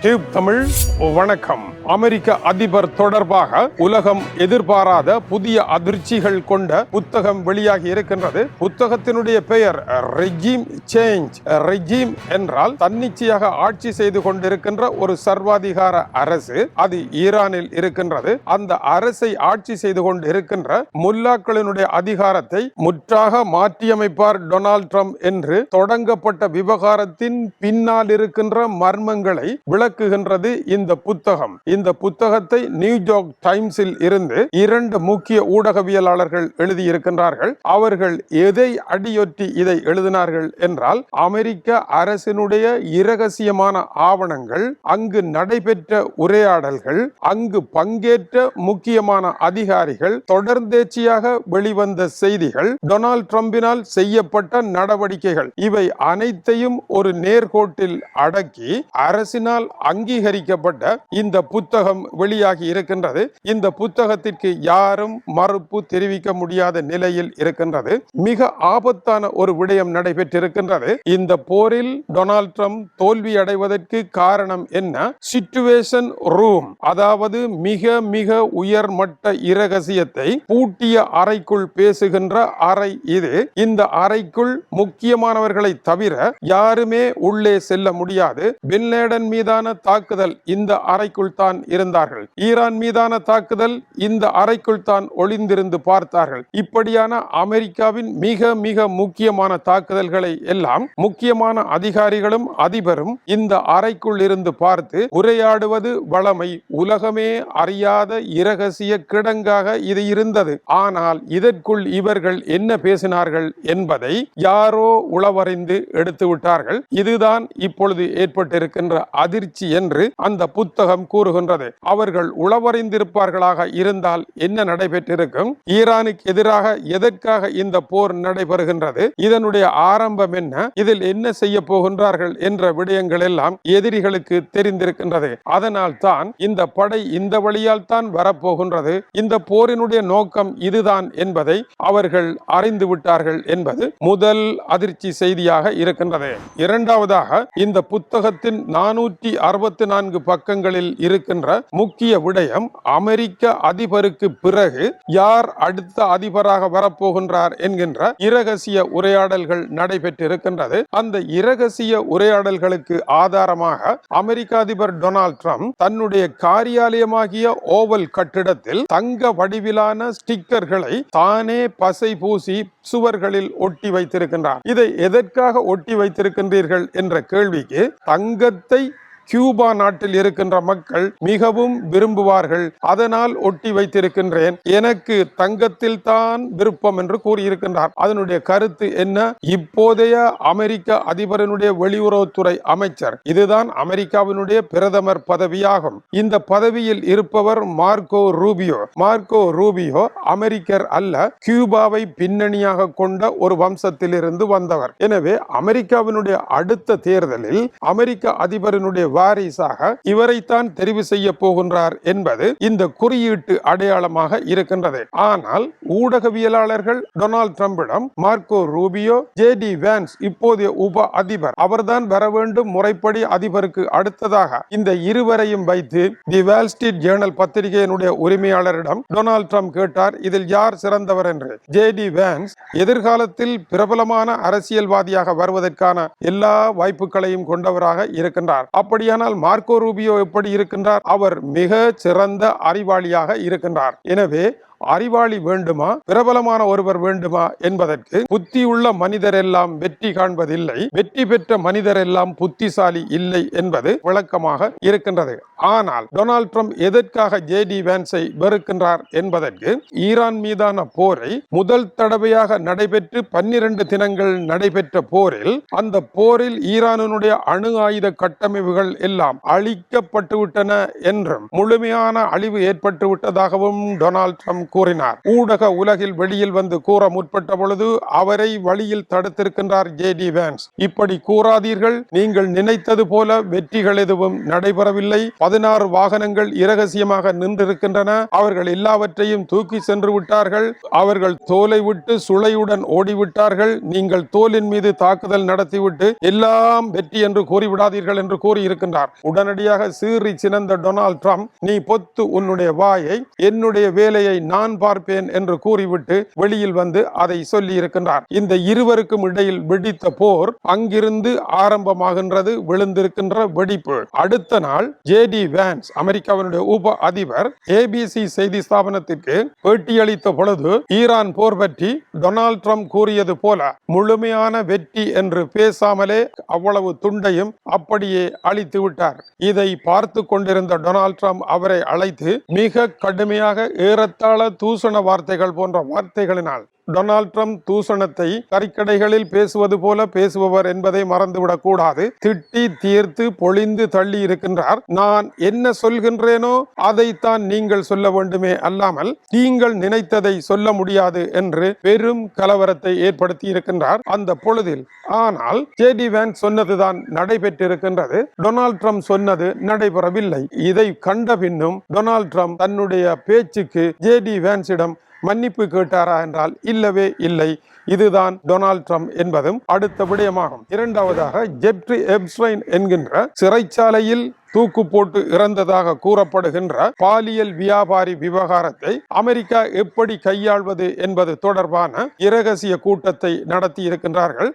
Tube Tamil வணக்கம். அமெரிக்க அதிபர் தொடர்பாக உலகம் எதிர்பாராத புதிய அதிர்ச்சிகள் கொண்ட புத்தகம் வெளியாகி இருக்கின்றது. புத்தகத்தினுடைய பெயர் ரெஜிம் சேஞ்ச். ரெஜிம் என்றால் தன்னிச்சையாக ஆட்சி செய்து கொண்டிருக்கின்ற ஒரு சர்வாதிகார அரசு. அது ஈரானில் இருக்கின்றது. அந்த அரசை ஆட்சி செய்து கொண்டு இருக்கின்ற முல்லாக்களினுடைய அதிகாரத்தை முற்றாக மாற்றியமைப்பார் டொனால்ட் ட்ரம்ப் என்று தொடங்கப்பட்ட விவகாரத்தின் பின்னால் இருக்கின்ற மர்மங்களை விளக்குகின்றது இந்த புத்தகம். இந்த புத்தகத்தை நியூயார்க் டைம்ஸில் இருந்து 2 முக்கிய ஊடகவியலாளர்கள் எழுதியிருக்கின்றார்கள். அவர்கள் எதை அடியொற்றி இதை எழுதினார்கள் என்றால், அமெரிக்க அரசினுடைய இரகசியமான ஆவணங்கள், அங்கு நடைபெற்ற உரையாடல்கள், அங்கு பங்கேற்ற முக்கியமான அதிகாரிகள், தொடர்ந்தேச்சியாக வெளிவந்த செய்திகள், டொனால்ட் ட்ரம்பினால் செய்யப்பட்ட நடவடிக்கைகள், இவை அனைத்தையும் ஒரு நேர்கோட்டில் அடக்கி அரசினால் அங்கீகரிக்கப்பட்ட இந்த புத்தகம் வெளியாகி இருக்கின்றது. இந்த புத்தகத்திற்கு யாரும் மறுப்பு தெரிவிக்க முடியாத நிலையில் இருக்கின்றது. மிக ஆபத்தான ஒரு விடயம் நடைபெற்றிருக்கின்றது. இந்த போரில் டொனால்ட் ட்ரம்ப் தோல்வி அடைவதற்கு காரணம் என்ன? சிச்சுவேஷன் ரூம், அதாவது மிக மிக உயர்மட்ட இரகசியத்தை பூட்டிய அறைக்குள் பேசுகின்ற அறை இது. இந்த அறைக்குள் முக்கியமானவர்களை தவிர யாருமே உள்ளே செல்ல முடியாது. பின் லேடன் மீதான தாக்குதல் இந்த அறைக்குள் தான் இருந்தார்கள். ஈரான் மீதான தாக்குதல் இந்த அறைக்குள் தான் ஒளிந்திருந்து பார்த்தார்கள். இப்படியான அமெரிக்காவின் மிக மிக முக்கியமான தாக்குதல்களை எல்லாம் முக்கியமான அதிகாரிகளும் அதிபரும் இந்த அறைக்குள் இருந்து பார்த்து உரையாடுவது வழமை. உலகமே அறியாத இரகசிய கிடங்காக இது இருந்தது. ஆனால் இதற்குள் இவர்கள் என்ன பேசினார்கள் என்பதை யாரோ உளவறிந்து எடுத்து விட்டார்கள். இதுதான் இப்பொழுது ஏற்பட்டிருக்கின்ற அதிர்ச்சி என்று அந்த புத்தகம் கூறுகின்றது. அவர்கள் உளவறிந்திருப்பார்களாக இருந்தால் என்ன நடைபெற்றிருக்கும்? ஈரானுக்கு எதிராக எதற்காக இந்த போர் நடைபெறுகின்றது? இதனுடைய ஆரம்பம் என்ன? இதில் என்ன செய்ய போகின்றார்கள் என்ற விடயங்கள் எல்லாம் எதிரிகளுக்கு தெரிந்திருக்கின்றது. அதனால் தான் இந்த படை இந்த வழியால் தான் வரப்போகின்றது, இந்த போரினுடைய நோக்கம் இதுதான் என்பதை அவர்கள் அறிந்து விட்டார்கள் என்பது முதல் அதிர்ச்சி செய்தியாக இருக்கின்றது. இரண்டாவதாக, இந்த புத்தகத்தின் 464 பக்கங்களில் இருக்கின்ற முக்கிய விடயம், அமெரிக்க அதிபருக்கு பிறகு யார் அடுத்த அதிபராக வரப்போகின்றார் என்கின்ற இரகசிய உரையாடல்கள் நடைபெற்றிருக்கின்றது. அந்த இரகசிய உரையாடல்களுக்கு ஆதாரமாக அமெரிக்க அதிபர் டொனால்ட் ட்ரம்ப் தன்னுடைய காரியாலயமாகிய ஓவல் கட்டிடத்தில் தங்க வடிவிலான ஸ்டிக்கர்களை தானே பசை பூசி சுவர்களில் ஒட்டி வைத்திருக்கின்றார். இதை எதற்காக ஒட்டி வைத்திருக்கின்றீர்கள் என்ற கேள்விக்கு, தங்கத்தை கியூபா நாட்டில் இருக்கின்ற மக்கள் மிகவும் விரும்புவார்கள், அதனால் ஒட்டி வைத்திருக்கின்றேன், எனக்கு தங்கத்தில் தான் விருப்பம் என்று கூறியிருக்கின்றார். அதனுடைய கருத்து என்ன? இப்போதைய அமெரிக்க அதிபரனுடைய வெளியுறவுத்துறை அமைச்சர், இதுதான் அமெரிக்காவினுடைய பிரதமர் பதவியாகும். இந்த பதவியில் இருப்பவர் மார்க்கோ ரூபியோ. மார்க்கோ ரூபியோ அமெரிக்கர் அல்ல, கியூபாவை பின்னணியாக கொண்ட ஒரு வம்சத்தில் இருந்து வந்தவர். எனவே அமெரிக்காவினுடைய அடுத்த தேர்தலில் அமெரிக்க அதிபரனுடைய வாரிசாக இவரைத்தான் தெரிவு செய்ய போகின்றார் என்பது இந்த குறியீட்டு அடையாளமாக இருக்கின்றது. ஆனால் ஊடகவியலாளர்கள் டொனால்ட் ட்ரம்பிடம் மார்க்கோ ரூபியோ, ஜேடி வான்ஸ் இப்போதைய உப அதிபர், அவர்தான் வர வேண்டும் முறைப்படி அதிபருக்கு அடுத்ததாக, இந்த இருவரையும் வைத்து தி வால் ஸ்ட்ரீட் ஜேர்னல் பத்திரிகையினுடைய உரிமையாளரிடம் டொனால்ட் ட்ரம்ப் கேட்டார், இதில் யார் சிறந்தவர் என்று. ஜேடி வான்ஸ் எதிர்காலத்தில் பிரபலமான அரசியல்வாதியாக வருவதற்கான எல்லா வாய்ப்புகளையும் கொண்டவராக இருக்கின்றார். அப்படியானால் மார்க்கோ ரூபியோ எப்படி இருக்கின்றார்? அவர் மிக சிறந்த அறிவாளியாக இருக்கின்றார். எனவே அறிவாளி வேண்டுமா, பிரபலமான ஒருவர் வேண்டுமா என்பதற்கு, புத்தியுள்ள மனிதர் எல்லாம் வெற்றி காண்பதில்லை, வெற்றி பெற்ற மனிதர் எல்லாம் புத்திசாலி இல்லை என்பது விளக்கமாக இருக்கின்றது. ஆனால் டொனால்ட் ட்ரம்ப் எதற்காக ஜேடி வான்ஸை வெறுக்கின்றார் என்பதற்கு, ஈரான் மீதான போரை முதல் தடவையாக நடைபெற்று 12 தினங்கள் நடைபெற்ற போரில், அந்த போரில் ஈரானுடைய அணு ஆயுத கட்டமைப்புகள் எல்லாம் அழிக்கப்பட்டுவிட்டன என்றும், முழுமையான அழிவு ஏற்பட்டு விட்டதாகவும் டொனால்ட் ட்ரம்ப் கூறினார். ஊடக உலகில் வெளியில் வந்து கூற முற்பட்ட பொழுது அவரை வழியில் தடுத்திருக்கின்றார் ஜே.டி. வான்ஸ். இப்படி கூறாதீர்கள், நீங்கள் நினைத்தது போல வெற்றிகள் எதுவும் நடைபெறவில்லை. 16 வாகனங்கள் இரகசியமாக நின்றிருக்கின்றன. அவர்கள் எல்லாவற்றையும் தூக்கி சென்று விட்டார்கள். அவர்கள் தோலை விட்டு சுளையுடன் ஓடிவிட்டார்கள். நீங்கள் தோலின் மீது தாக்குதல் நடத்திவிட்டு எல்லாம் வெற்றி என்று கூறிவிடாதீர்கள் என்று கூறியிருக்கின்றார். உடனடியாக சீறி சினந்த டொனால்ட் ட்ரம்ப், நீ பொத்து உன்னுடைய வாயை, என்னுடைய வேலையை நான் பார்ப்பேன் என்று கூறிவிட்டு வெளியில் வந்து அதை சொல்லி இருக்கின்றார். இந்த இருவருக்கும் இடையில் வெடித்த போர் அங்கிருந்து ஆரம்பமாகின்றது. விழுந்திருக்கின்ற வெடிப்பு. அடுத்த நாள் ஜே.டி. வான்ஸ், அமெரிக்காவினுடைய உப அதிபர், ABC செய்தி ஸ்தாபனத்திற்கு பேட்டியளித்த பொழுது ஈரான் போர் பற்றி டொனால்ட் ட்ரம்ப் கூறியது போல முழுமையான வெற்றி என்று பேசாமலே அவ்வளவு துண்டையும் அப்படியே அழித்து விட்டார். இதை பார்த்து கொண்டிருந்த டொனால்ட் ட்ரம்ப் அவரை அழைத்து மிக கடுமையாக ஏறத்தாழ தூசண வார்த்தைகள் போன்ற வார்த்தைகளினால், டொனால்ட் ட்ரம்ப் தூசணத்தை கறிக்கடைகளில் பேசுவது போல பேசுபவர் என்பதை மறந்துவிடக் கூடாது, திட்டி தீர்த்து பொழிந்து தள்ளி இருக்கின்றார். நான் என்ன சொல்கின்றேனோ அதைத்தான் நீங்கள் சொல்ல வேண்டுமே அல்லாமல் நீங்கள் நினைத்ததை சொல்ல முடியாது என்று பெரும் கலவரத்தை ஏற்படுத்தி இருக்கின்றார் அந்த பொழுதில். ஆனால் ஜே.டி. வான்ஸ் சொன்னதுதான் நடைபெற்றிருக்கின்றது. டொனால்ட் ட்ரம்ப் சொன்னது நடைபெறவில்லை. இதை கண்ட பின்னும் டொனால்ட் ட்ரம்ப் தன்னுடைய பேச்சுக்கு ஜே.டி. வான்ஸிடம் மன்னிப்பு கேட்டாரா என்றால் இல்லவே இல்லை. இதுதான் டொனால்ட் ட்ரம்ப் என்பதும் அடுத்த விடயமாகும். இரண்டாவதாக, ஜெப்ரி எப்ஸ்டைன் என்கின்ற சிறைச்சாலையில் தூக்கு போட்டு இறந்ததாக கூறப்படுகின்ற பாலியல் வியாபாரி விவகாரத்தை அமெரிக்கா எப்படி கையாள்வது என்பது தொடர்பான இரகசிய கூட்டத்தை நடத்தி இருக்கின்றார்கள்.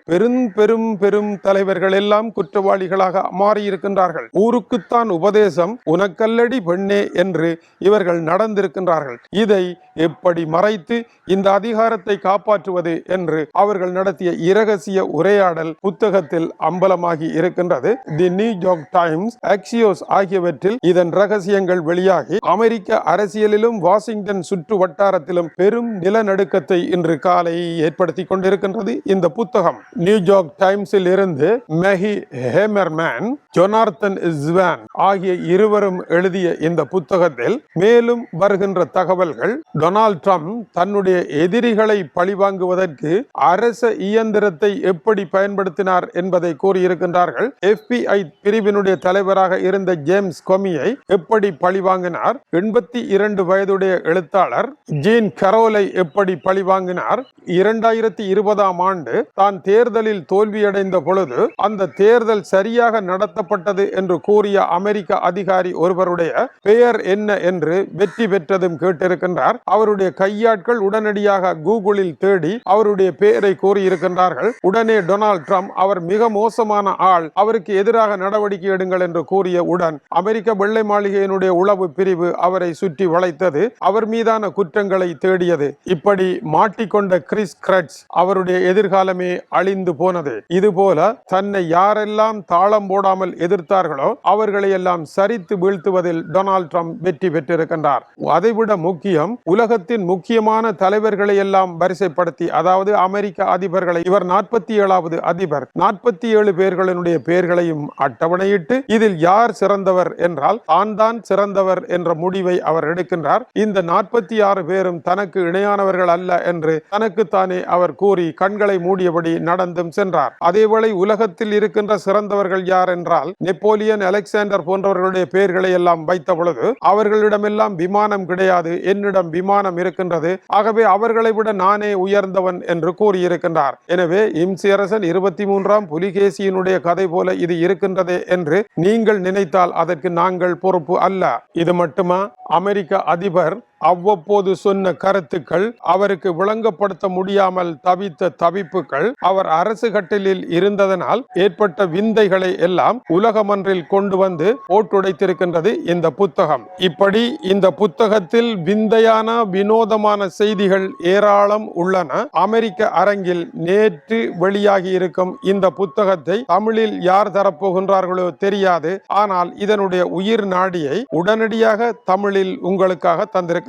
பெரும் தலைவர்கள் எல்லாம் குற்றவாளிகளாக மாறியிருக்கின்றார்கள். ஊருக்குத்தான் உபதேசம் உனக்கல்லடி பெண்ணே என்று இவர்கள் நடந்திருக்கின்றார்கள். இதை எப்படி மறைத்து இந்த அதிகாரத்தை காப்பாற்றுவது என்று அவர்கள் நடத்திய இரகசிய உரையாடல் புத்தகத்தில் அம்பலமாகி இருக்கின்றது. தி நியூயார்க் டைம்ஸ், ஆக்சியோஸ் ஆகியவற்றில் இதன் ரகசியங்கள் வெளியாகி அமெரிக்க அரசியலிலும் வாஷிங்டன் சுற்று வட்டாரத்திலும் பெரும் நிலநடுக்கத்தை இன்று காலை ஏற்படுத்தி கொண்டிருக்கின்றது இந்த புத்தகம். நியூயார்க் டைம்ஸில் இருந்து மெஹி ஹேமர்மேன், ஜொனார்தன் ஸ்வான் ஆகிய இருவரும் எழுதிய இந்த புத்தகத்தில் மேலும் வருகின்ற தகவல்கள் டொனால்ட் ட்ரம்ப் தன்னுடைய எதிரிகளை பழிவாங்குவதற்கு அரச இயந்திரத்தை எப்படி பயன்படுத்தினார் என்பதை கூறியிருக்கின்றார்கள். FBI பிரிவினுடைய தலைவராக இருந்த ஜேம்ஸ் கொமியை எப்படி பழிவாங்கினார், 82 வயதுடைய எழுத்தாளர் ஜீன் கரோலை எப்படி பழிவாங்கினார், 2020ஆம் ஆண்டு தான் தேர்தலில் தோல்வியடைந்த பொழுது அந்த தேர்தல் சரியாக நடத்தப்பட்டது என்று கூறிய அமெரிக்க அதிகாரி ஒருவருடைய பெயர் என்ன என்று வெற்றி பெற்றதும் கேட்டிருக்கின்றார். அவருடைய கையாட்கள் உடனடியாக கூகுளில் தேடி அவருடைய பெயரை கூறியிருக்கின்றார்கள். உடனே டொனால்ட் ட்ரம்ப் அவர் மிக மோசமான ஆள், அவருக்கு எதிராக நடவடிக்கை எடுங்கள் என்று கூறிய உடன் அமெரிக்க வெள்ளை மாளிகையினுடைய உளவு பிரிவு அவரை சுற்றி வளைத்தது. அவர் மீதான குற்றங்களை தேடியது. இப்படி மாட்டிக்கொண்ட கிறிஸ் கிரட்ஸ் அவருடைய எதிர்காலமே அழிந்து போனது. இதுபோல தன்னை யாரெல்லாம் தாளம் போடாமல் எதிர்த்தார்களோ அவர்களை எல்லாம் சரித்து வீழ்த்துவதில் டொனால்ட் ட்ரம்ப் வெற்றி பெற்றிருக்கின்றார். அதைவிட முக்கியம், உலகத்தின் முக்கியமான தலைவர்களை எல்லாம் வரிசைப்படுத்தி, அதாவது அமெரிக்க அதிபர்களை, இவர் 47வது அதிபர், 47 பேர்களுடைய பெயர்களையும் அட்டவணையிட்டு இதில் யார் சிறந்தவர் என்றால் தான் சிறந்தவர் என்ற முடிவை அவர் எடுக்கின்றார். இந்த 46 பேரும் தனக்கு இணையானவர்கள் அல்ல என்று தனக்குத்தானே அவர் கூறி கண்களை மூடியபடி நடந்தும் சென்றார். அதேவேளை உலகத்தில் இருக்கின்ற சிறந்தவர்கள் யார் என்றால் நெப்போலியன், அலெக்சாண்டர் போன்றவர்களுடைய பெயர்களை எல்லாம் வைத்த பொழுது அவர்களிடமெல்லாம் விமானம் கிடையாது, என்னிடம் விமானம் இருக்கின்றது, ஆகவே அவர்களை விட நானே உயர்ந்தவன் என்று கூறியிருக்கின்றார். எனவே இம்சியரசன் 23ஆம் புலிகேசியினுடைய கதை போல இது இருக்கின்றதே என்று நீங்கள் நினைத்தால் அதற்கு நாங்கள் பொறுப்பு அல்ல. இது மட்டுமா, அமெரிக்க அதிபர் அவ்வப்போது சொன்ன கருத்துக்கள், அவருக்கு விளங்கப்படுத்த முடியாமல் தவித்த தவிப்புகள், அவர் அரசு கட்டிலில் இருந்ததனால் ஏற்பட்ட விந்தைகளை எல்லாம் உலகமன்றில் கொண்டு வந்து போட்டுடைத்திருக்கின்றது இந்த புத்தகம். இப்படி இந்த புத்தகத்தில் விந்தையான வினோதமான செய்திகள் ஏராளம் உள்ளன. அமெரிக்க அரங்கில் நேற்று வெளியாகி இருக்கும் இந்த புத்தகத்தை தமிழில் யார் தரப்போகின்றார்களோ தெரியாது. ஆனால் இதனுடைய உயிர் நாடியை உடனடியாக தமிழில் உங்களுக்காக தந்திருக்கின்றோம்.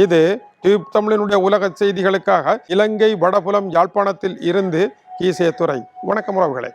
இது டியூப் தமிழினுடைய உலக செய்திகளுக்காக இலங்கை வடபுலம் யாழ்ப்பாணத்தில் இருந்து கீசே துறை. வணக்கம் உறவுகளே.